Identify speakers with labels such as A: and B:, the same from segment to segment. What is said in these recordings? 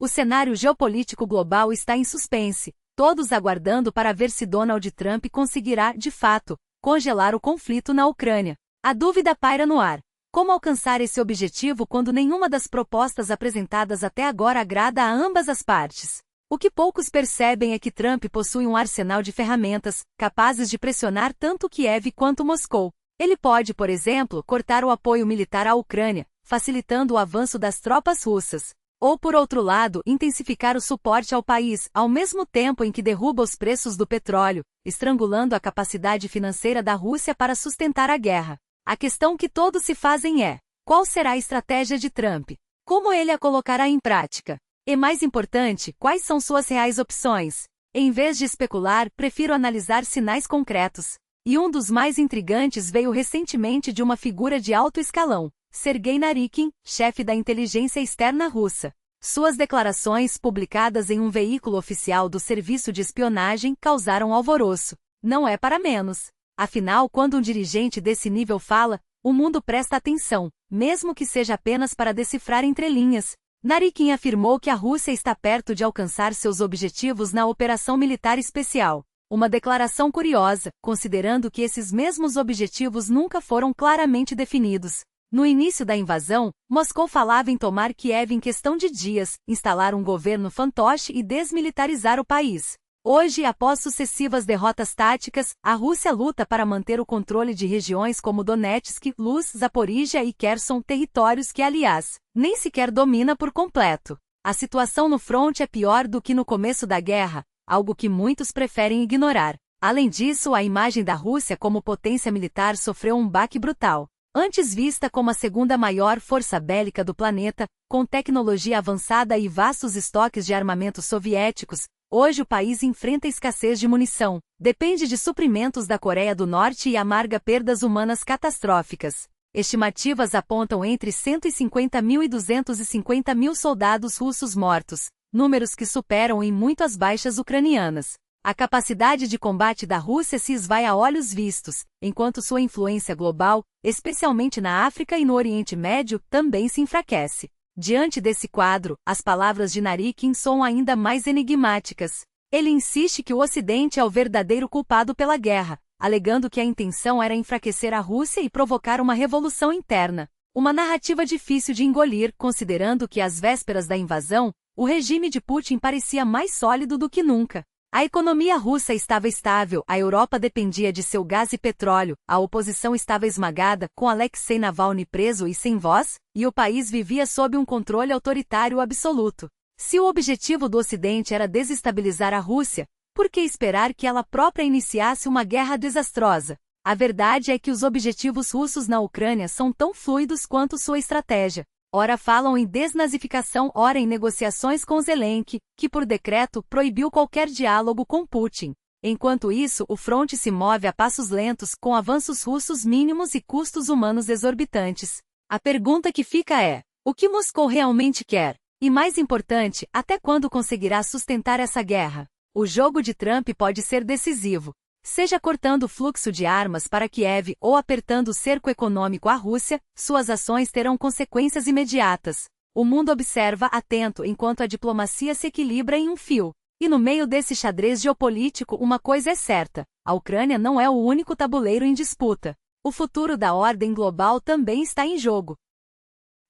A: O cenário geopolítico global está em suspense, todos aguardando para ver se Donald Trump conseguirá, de fato, congelar o conflito na Ucrânia. A dúvida paira no ar. Como alcançar esse objetivo quando nenhuma das propostas apresentadas até agora agrada a ambas as partes? O que poucos percebem é que Trump possui um arsenal de ferramentas, capazes de pressionar tanto Kiev quanto Moscou. Ele pode, por exemplo, cortar o apoio militar à Ucrânia, facilitando o avanço das tropas russas. Ou, por outro lado, intensificar o suporte ao país, ao mesmo tempo em que derruba os preços do petróleo, estrangulando a capacidade financeira da Rússia para sustentar a guerra. A questão que todos se fazem é: qual será a estratégia de Trump? Como ele a colocará em prática? E mais importante, quais são suas reais opções? Em vez de especular, prefiro analisar sinais concretos. E um dos mais intrigantes veio recentemente de uma figura de alto escalão, Sergei Naryshkin, chefe da inteligência externa russa. Suas declarações, publicadas em um veículo oficial do serviço de espionagem, causaram alvoroço. Não é para menos. Afinal, quando um dirigente desse nível fala, o mundo presta atenção, mesmo que seja apenas para decifrar entrelinhas. Naryshkin afirmou que a Rússia está perto de alcançar seus objetivos na operação militar especial. Uma declaração curiosa, considerando que esses mesmos objetivos nunca foram claramente definidos. No início da invasão, Moscou falava em tomar Kiev em questão de dias, instalar um governo fantoche e desmilitarizar o país. Hoje, após sucessivas derrotas táticas, a Rússia luta para manter o controle de regiões como Donetsk, Luz, Zaporíjia e Kherson, territórios que, aliás, nem sequer domina por completo. A situação no fronte é pior do que no começo da guerra, algo que muitos preferem ignorar. Além disso, a imagem da Rússia como potência militar sofreu um baque brutal. Antes vista como a segunda maior força bélica do planeta, com tecnologia avançada e vastos estoques de armamentos soviéticos, hoje o país enfrenta escassez de munição, depende de suprimentos da Coreia do Norte e amarga perdas humanas catastróficas. Estimativas apontam entre 150 mil e 250 mil soldados russos mortos, números que superam em muito as baixas ucranianas. A capacidade de combate da Rússia se esvai a olhos vistos, enquanto sua influência global, especialmente na África e no Oriente Médio, também se enfraquece. Diante desse quadro, as palavras de Naryshkin soam ainda mais enigmáticas. Ele insiste que o Ocidente é o verdadeiro culpado pela guerra, alegando que a intenção era enfraquecer a Rússia e provocar uma revolução interna. Uma narrativa difícil de engolir, considerando que às vésperas da invasão, o regime de Putin parecia mais sólido do que nunca. A economia russa estava estável, a Europa dependia de seu gás e petróleo, a oposição estava esmagada, com Alexei Navalny preso e sem voz, e o país vivia sob um controle autoritário absoluto. Se o objetivo do Ocidente era desestabilizar a Rússia, por que esperar que ela própria iniciasse uma guerra desastrosa? A verdade é que os objetivos russos na Ucrânia são tão fluidos quanto sua estratégia. Ora falam em desnazificação, ora em negociações com Zelensky, que por decreto proibiu qualquer diálogo com Putin. Enquanto isso, o fronte se move a passos lentos, com avanços russos mínimos e custos humanos exorbitantes. A pergunta que fica é: o que Moscou realmente quer? E mais importante, até quando conseguirá sustentar essa guerra? O jogo de Trump pode ser decisivo. Seja cortando o fluxo de armas para Kiev ou apertando o cerco econômico à Rússia, suas ações terão consequências imediatas. O mundo observa atento enquanto a diplomacia se equilibra em um fio. E no meio desse xadrez geopolítico, uma coisa é certa: a Ucrânia não é o único tabuleiro em disputa. O futuro da ordem global também está em jogo.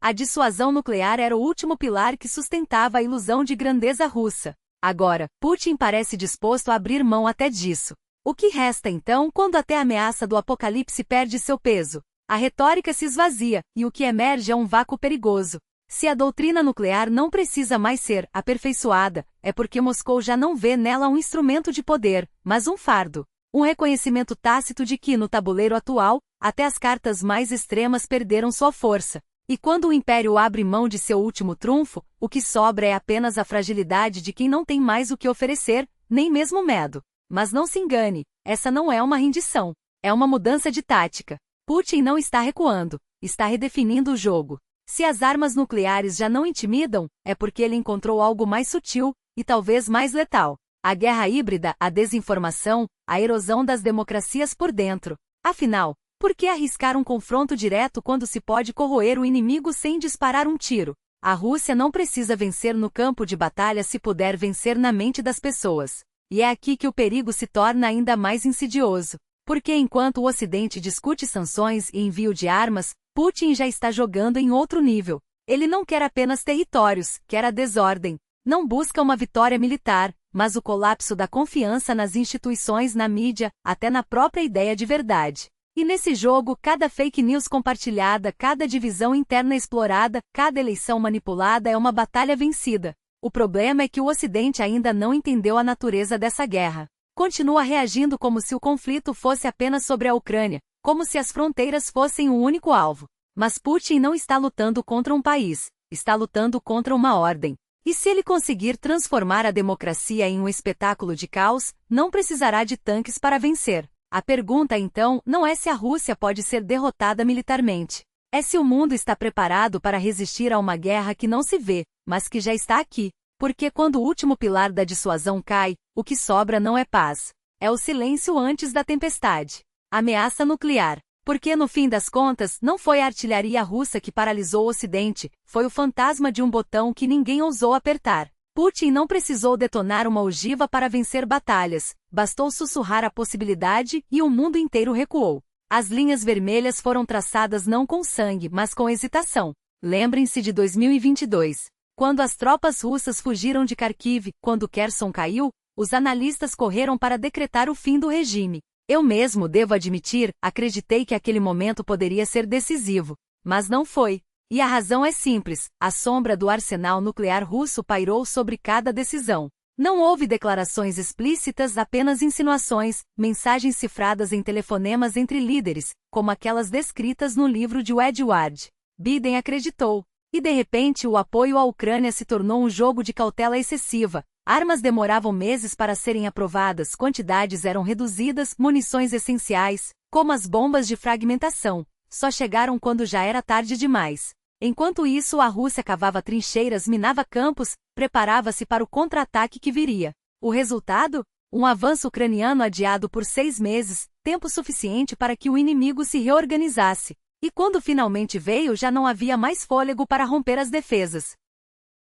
A: A dissuasão nuclear era o último pilar que sustentava a ilusão de grandeza russa. Agora, Putin parece disposto a abrir mão até disso. O que resta então quando até a ameaça do apocalipse perde seu peso? A retórica se esvazia, e o que emerge é um vácuo perigoso. Se a doutrina nuclear não precisa mais ser aperfeiçoada, é porque Moscou já não vê nela um instrumento de poder, mas um fardo. Um reconhecimento tácito de que, no tabuleiro atual, até as cartas mais extremas perderam sua força. E quando o império abre mão de seu último trunfo, o que sobra é apenas a fragilidade de quem não tem mais o que oferecer, nem mesmo medo. Mas não se engane, essa não é uma rendição. É uma mudança de tática. Putin não está recuando, está redefinindo o jogo. Se as armas nucleares já não intimidam, é porque ele encontrou algo mais sutil, e talvez mais letal. A guerra híbrida, a desinformação, a erosão das democracias por dentro. Afinal, por que arriscar um confronto direto quando se pode corroer o inimigo sem disparar um tiro? A Rússia não precisa vencer no campo de batalha se puder vencer na mente das pessoas. E é aqui que o perigo se torna ainda mais insidioso. Porque enquanto o Ocidente discute sanções e envio de armas, Putin já está jogando em outro nível. Ele não quer apenas territórios, quer a desordem. Não busca uma vitória militar, mas o colapso da confiança nas instituições, na mídia, até na própria ideia de verdade. E nesse jogo, cada fake news compartilhada, cada divisão interna explorada, cada eleição manipulada é uma batalha vencida. O problema é que o Ocidente ainda não entendeu a natureza dessa guerra. Continua reagindo como se o conflito fosse apenas sobre a Ucrânia, como se as fronteiras fossem o único alvo. Mas Putin não está lutando contra um país, está lutando contra uma ordem. E se ele conseguir transformar a democracia em um espetáculo de caos, não precisará de tanques para vencer. A pergunta, então, não é se a Rússia pode ser derrotada militarmente. É se o mundo está preparado para resistir a uma guerra que não se vê, mas que já está aqui. Porque quando o último pilar da dissuasão cai, o que sobra não é paz. É o silêncio antes da tempestade. Ameaça nuclear. Porque no fim das contas, não foi a artilharia russa que paralisou o Ocidente, foi o fantasma de um botão que ninguém ousou apertar. Putin não precisou detonar uma ogiva para vencer batalhas, bastou sussurrar a possibilidade e o mundo inteiro recuou. As linhas vermelhas foram traçadas não com sangue, mas com hesitação. Lembrem-se de 2022. Quando as tropas russas fugiram de Kharkiv, quando Kherson caiu, os analistas correram para decretar o fim do regime. Eu mesmo, devo admitir, acreditei que aquele momento poderia ser decisivo. Mas não foi. E a razão é simples, a sombra do arsenal nuclear russo pairou sobre cada decisão. Não houve declarações explícitas, apenas insinuações, mensagens cifradas em telefonemas entre líderes, como aquelas descritas no livro de Edward. Biden acreditou. E de repente o apoio à Ucrânia se tornou um jogo de cautela excessiva. Armas demoravam meses para serem aprovadas, quantidades eram reduzidas, munições essenciais, como as bombas de fragmentação, só chegaram quando já era tarde demais. Enquanto isso, a Rússia cavava trincheiras, minava campos, preparava-se para o contra-ataque que viria. O resultado? Um avanço ucraniano adiado por 6 meses, tempo suficiente para que o inimigo se reorganizasse. E quando finalmente veio, já não havia mais fôlego para romper as defesas.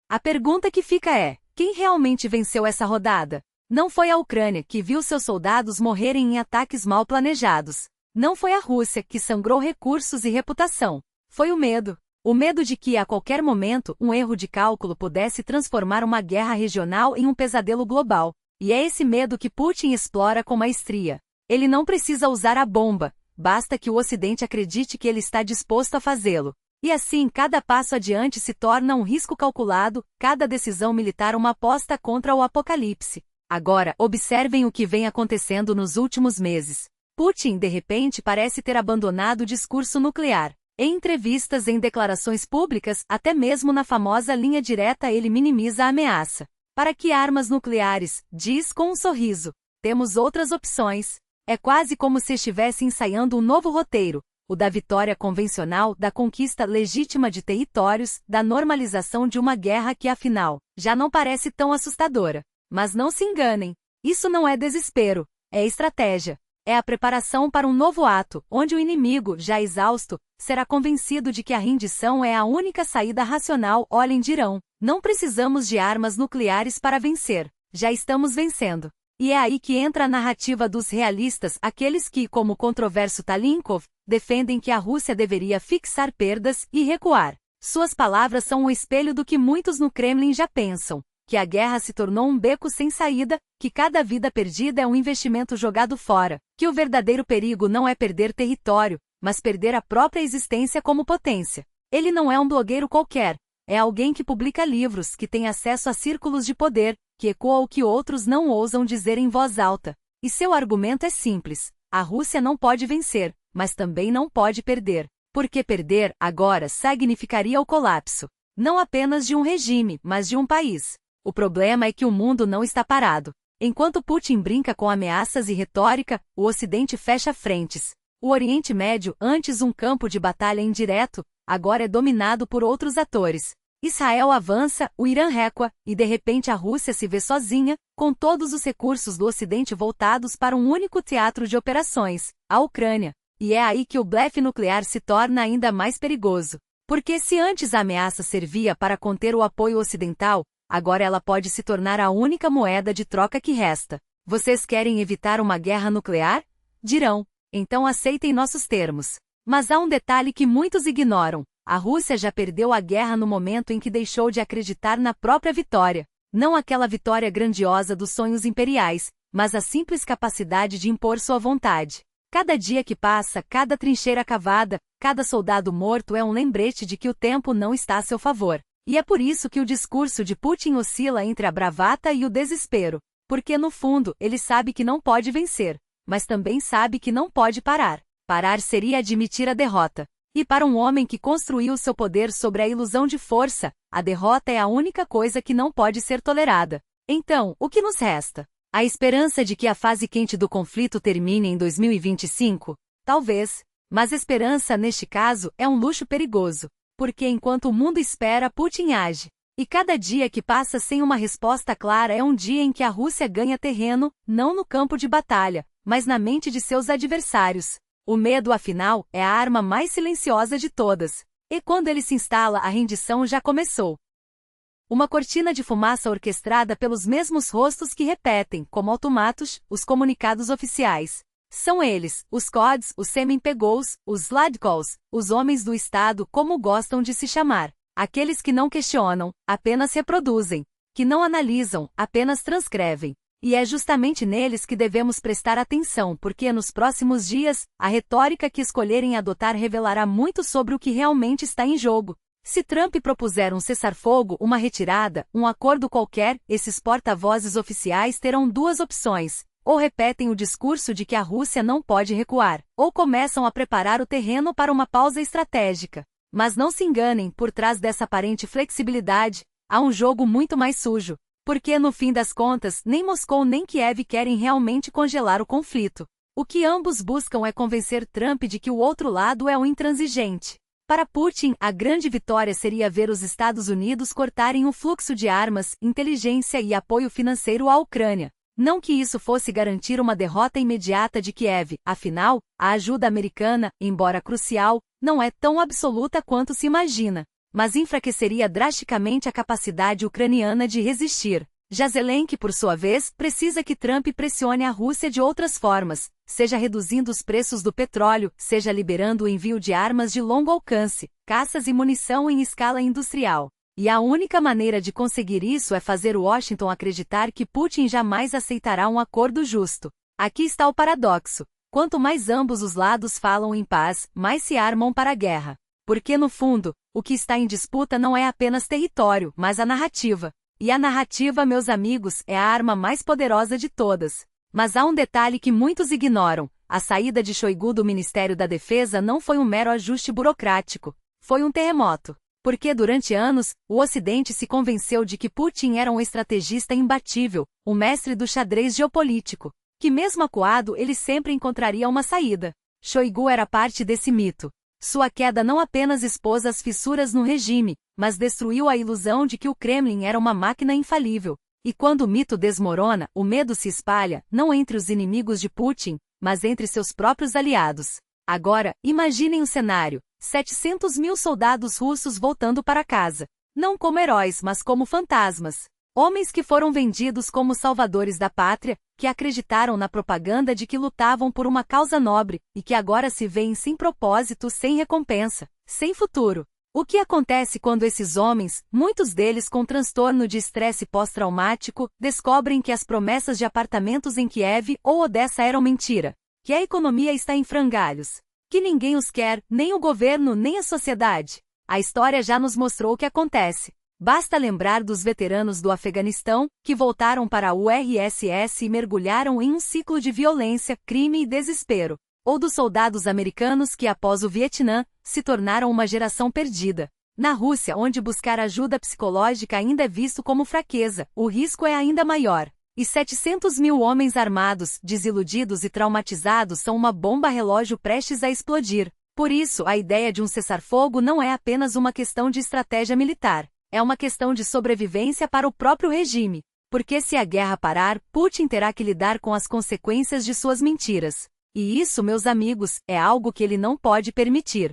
A: A pergunta que fica é: quem realmente venceu essa rodada? Não foi a Ucrânia, que viu seus soldados morrerem em ataques mal planejados. Não foi a Rússia, que sangrou recursos e reputação. Foi o medo. O medo de que, a qualquer momento, um erro de cálculo pudesse transformar uma guerra regional em um pesadelo global. E é esse medo que Putin explora com maestria. Ele não precisa usar a bomba, basta que o Ocidente acredite que ele está disposto a fazê-lo. E assim, cada passo adiante se torna um risco calculado, cada decisão militar uma aposta contra o apocalipse. Agora, observem o que vem acontecendo nos últimos meses. Putin, de repente, parece ter abandonado o discurso nuclear. Em entrevistas, em declarações públicas, até mesmo na famosa linha direta, ele minimiza a ameaça. Para que armas nucleares? Diz com um sorriso. Temos outras opções. É quase como se estivesse ensaiando um novo roteiro. O da vitória convencional, da conquista legítima de territórios, da normalização de uma guerra que, afinal, já não parece tão assustadora. Mas não se enganem. Isso não é desespero. É estratégia. É a preparação para um novo ato, onde o inimigo, já exausto, será convencido de que a rendição é a única saída racional. Olhem, dirão, não precisamos de armas nucleares para vencer. Já estamos vencendo. E é aí que entra a narrativa dos realistas, aqueles que, como o controverso Talinkov, defendem que a Rússia deveria fixar perdas e recuar. Suas palavras são um espelho do que muitos no Kremlin já pensam, que a guerra se tornou um beco sem saída, que cada vida perdida é um investimento jogado fora, que o verdadeiro perigo não é perder território, mas perder a própria existência como potência. Ele não é um blogueiro qualquer, é alguém que publica livros, que tem acesso a círculos de poder, que ecoa o que outros não ousam dizer em voz alta. E seu argumento é simples: a Rússia não pode vencer, mas também não pode perder. Porque perder, agora, significaria o colapso. Não apenas de um regime, mas de um país. O problema é que o mundo não está parado. Enquanto Putin brinca com ameaças e retórica, o Ocidente fecha frentes. O Oriente Médio, antes um campo de batalha indireto, agora é dominado por outros atores. Israel avança, o Irã recua, e de repente a Rússia se vê sozinha, com todos os recursos do Ocidente voltados para um único teatro de operações, a Ucrânia. E é aí que o blefe nuclear se torna ainda mais perigoso. Porque se antes a ameaça servia para conter o apoio ocidental, agora ela pode se tornar a única moeda de troca que resta. Vocês querem evitar uma guerra nuclear? Dirão. Então aceitem nossos termos. Mas há um detalhe que muitos ignoram. A Rússia já perdeu a guerra no momento em que deixou de acreditar na própria vitória. Não aquela vitória grandiosa dos sonhos imperiais, mas a simples capacidade de impor sua vontade. Cada dia que passa, cada trincheira cavada, cada soldado morto é um lembrete de que o tempo não está a seu favor. E é por isso que o discurso de Putin oscila entre a bravata e o desespero. Porque no fundo, ele sabe que não pode vencer, mas também sabe que não pode parar. Parar seria admitir a derrota. E para um homem que construiu seu poder sobre a ilusão de força, a derrota é a única coisa que não pode ser tolerada. Então, o que nos resta? A esperança de que a fase quente do conflito termine em 2025? Talvez. Mas esperança, neste caso, é um luxo perigoso. Porque enquanto o mundo espera, Putin age. E cada dia que passa sem uma resposta clara é um dia em que a Rússia ganha terreno, não no campo de batalha, mas na mente de seus adversários. O medo, afinal, é a arma mais silenciosa de todas. E quando ele se instala, a rendição já começou. Uma cortina de fumaça orquestrada pelos mesmos rostos que repetem, como automatos, os comunicados oficiais. São eles, os CODs, os Semenpegous, os Sladkols, os homens do Estado, como gostam de se chamar. Aqueles que não questionam, apenas reproduzem. Que não analisam, apenas transcrevem. E é justamente neles que devemos prestar atenção, porque nos próximos dias, a retórica que escolherem adotar revelará muito sobre o que realmente está em jogo. Se Trump propuser um cessar-fogo, uma retirada, um acordo qualquer, esses porta-vozes oficiais terão duas opções. Ou repetem o discurso de que a Rússia não pode recuar, ou começam a preparar o terreno para uma pausa estratégica. Mas não se enganem, por trás dessa aparente flexibilidade, há um jogo muito mais sujo. Porque, no fim das contas, nem Moscou nem Kiev querem realmente congelar o conflito. O que ambos buscam é convencer Trump de que o outro lado é um intransigente. Para Putin, a grande vitória seria ver os Estados Unidos cortarem o fluxo de armas, inteligência e apoio financeiro à Ucrânia. Não que isso fosse garantir uma derrota imediata de Kiev, afinal, a ajuda americana, embora crucial, não é tão absoluta quanto se imagina. Mas enfraqueceria drasticamente a capacidade ucraniana de resistir. Já Zelensky, por sua vez, precisa que Trump pressione a Rússia de outras formas, seja reduzindo os preços do petróleo, seja liberando o envio de armas de longo alcance, caças e munição em escala industrial. E a única maneira de conseguir isso é fazer Washington acreditar que Putin jamais aceitará um acordo justo. Aqui está o paradoxo. Quanto mais ambos os lados falam em paz, mais se armam para a guerra. Porque, no fundo, o que está em disputa não é apenas território, mas a narrativa. E a narrativa, meus amigos, é a arma mais poderosa de todas. Mas há um detalhe que muitos ignoram. A saída de Shoigu do Ministério da Defesa não foi um mero ajuste burocrático. Foi um terremoto. Porque durante anos, o Ocidente se convenceu de que Putin era um estrategista imbatível, um mestre do xadrez geopolítico. Que mesmo acuado, ele sempre encontraria uma saída. Shoigu era parte desse mito. Sua queda não apenas expôs as fissuras no regime, mas destruiu a ilusão de que o Kremlin era uma máquina infalível. E quando o mito desmorona, o medo se espalha, não entre os inimigos de Putin, mas entre seus próprios aliados. Agora, imaginem o cenário: 700 mil soldados russos voltando para casa. Não como heróis, mas como fantasmas. Homens que foram vendidos como salvadores da pátria, que acreditaram na propaganda de que lutavam por uma causa nobre, e que agora se veem sem propósito, sem recompensa, sem futuro. O que acontece quando esses homens, muitos deles com transtorno de estresse pós-traumático, descobrem que as promessas de apartamentos em Kiev ou Odessa eram mentira? Que a economia está em frangalhos? Que ninguém os quer, nem o governo, nem a sociedade? A história já nos mostrou o que acontece. Basta lembrar dos veteranos do Afeganistão, que voltaram para a URSS e mergulharam em um ciclo de violência, crime e desespero. Ou dos soldados americanos que, após o Vietnã, se tornaram uma geração perdida. Na Rússia, onde buscar ajuda psicológica ainda é visto como fraqueza, o risco é ainda maior. E 700 mil homens armados, desiludidos e traumatizados são uma bomba relógio prestes a explodir. Por isso, a ideia de um cessar-fogo não é apenas uma questão de estratégia militar. É uma questão de sobrevivência para o próprio regime. Porque se a guerra parar, Putin terá que lidar com as consequências de suas mentiras. E isso, meus amigos, é algo que ele não pode permitir.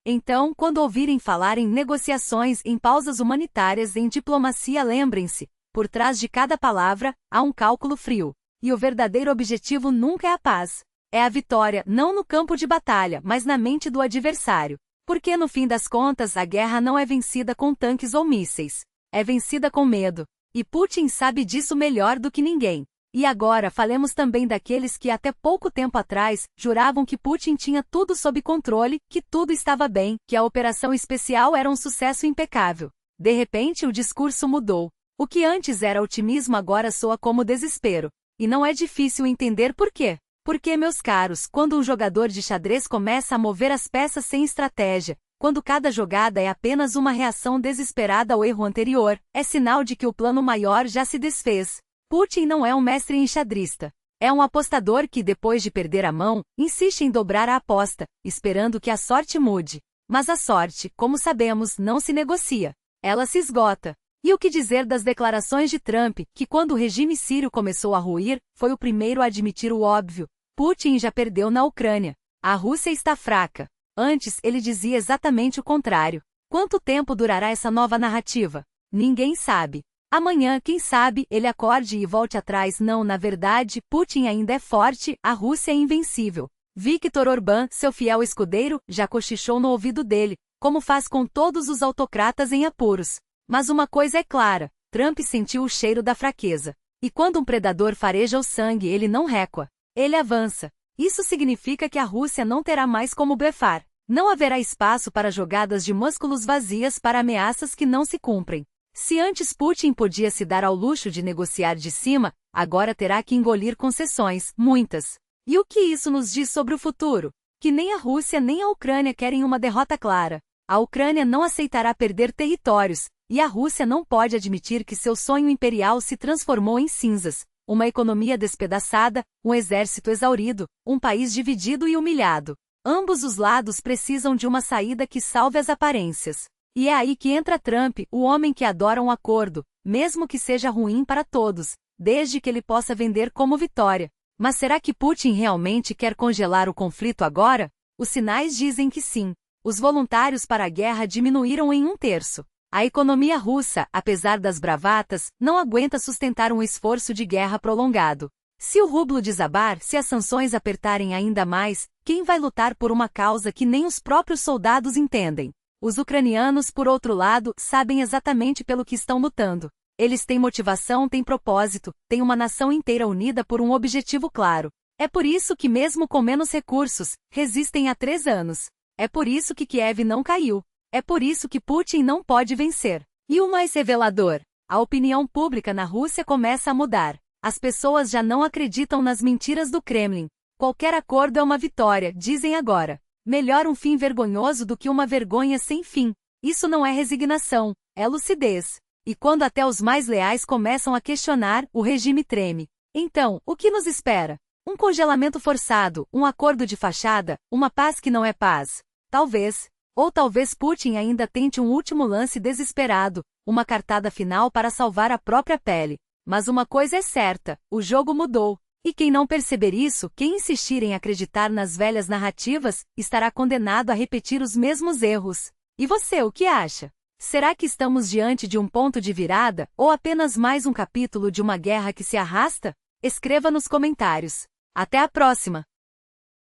A: Então, quando ouvirem falar em negociações, em pausas humanitárias, em diplomacia, lembrem-se, por trás de cada palavra, há um cálculo frio. E o verdadeiro objetivo nunca é a paz. É a vitória, não no campo de batalha, mas na mente do adversário. Porque no fim das contas, a guerra não é vencida com tanques ou mísseis. É vencida com medo. E Putin sabe disso melhor do que ninguém. E agora falemos também daqueles que até pouco tempo atrás juravam que Putin tinha tudo sob controle, que tudo estava bem, que a operação especial era um sucesso impecável. De repente o discurso mudou. O que antes era otimismo agora soa como desespero. E não é difícil entender por quê. Porque, meus caros, quando um jogador de xadrez começa a mover as peças sem estratégia, quando cada jogada é apenas uma reação desesperada ao erro anterior, é sinal de que o plano maior já se desfez. Putin não é um mestre enxadrista. É um apostador que, depois de perder a mão, insiste em dobrar a aposta, esperando que a sorte mude. Mas a sorte, como sabemos, não se negocia. Ela se esgota. E o que dizer das declarações de Trump, que quando o regime sírio começou a ruir, foi o primeiro a admitir o óbvio. Putin já perdeu na Ucrânia. A Rússia está fraca. Antes, ele dizia exatamente o contrário. Quanto tempo durará essa nova narrativa? Ninguém sabe. Amanhã, quem sabe, ele acorde e volte atrás. Não, na verdade, Putin ainda é forte, a Rússia é invencível. Viktor Orbán, seu fiel escudeiro, já cochichou no ouvido dele, como faz com todos os autocratas em apuros. Mas uma coisa é clara, Trump sentiu o cheiro da fraqueza. E quando um predador fareja o sangue, ele não recua. Ele avança. Isso significa que a Rússia não terá mais como blefar. Não haverá espaço para jogadas de músculos vazias para ameaças que não se cumprem. Se antes Putin podia se dar ao luxo de negociar de cima, agora terá que engolir concessões, muitas. E o que isso nos diz sobre o futuro? Que nem a Rússia nem a Ucrânia querem uma derrota clara. A Ucrânia não aceitará perder territórios, e a Rússia não pode admitir que seu sonho imperial se transformou em cinzas. Uma economia despedaçada, um exército exaurido, um país dividido e humilhado. Ambos os lados precisam de uma saída que salve as aparências. E é aí que entra Trump, o homem que adora um acordo, mesmo que seja ruim para todos, desde que ele possa vender como vitória. Mas será que Putin realmente quer congelar o conflito agora? Os sinais dizem que sim. Os voluntários para a guerra diminuíram em 1/3. A economia russa, apesar das bravatas, não aguenta sustentar um esforço de guerra prolongado. Se o rublo desabar, se as sanções apertarem ainda mais, quem vai lutar por uma causa que nem os próprios soldados entendem? Os ucranianos, por outro lado, sabem exatamente pelo que estão lutando. Eles têm motivação, têm propósito, têm uma nação inteira unida por um objetivo claro. É por isso que, mesmo com menos recursos, resistem há 3 anos. É por isso que Kiev não caiu. É por isso que Putin não pode vencer. E o mais revelador: a opinião pública na Rússia começa a mudar. As pessoas já não acreditam nas mentiras do Kremlin. Qualquer acordo é uma vitória, dizem agora. Melhor um fim vergonhoso do que uma vergonha sem fim. Isso não é resignação, é lucidez. E quando até os mais leais começam a questionar, o regime treme. Então, o que nos espera? Um congelamento forçado, um acordo de fachada, uma paz que não é paz. Talvez. Ou talvez Putin ainda tente um último lance desesperado, uma cartada final para salvar a própria pele. Mas uma coisa é certa, o jogo mudou. E quem não perceber isso, quem insistir em acreditar nas velhas narrativas, estará condenado a repetir os mesmos erros. E você, o que acha? Será que estamos diante de um ponto de virada, ou apenas mais um capítulo de uma guerra que se arrasta? Escreva nos comentários. Até a próxima!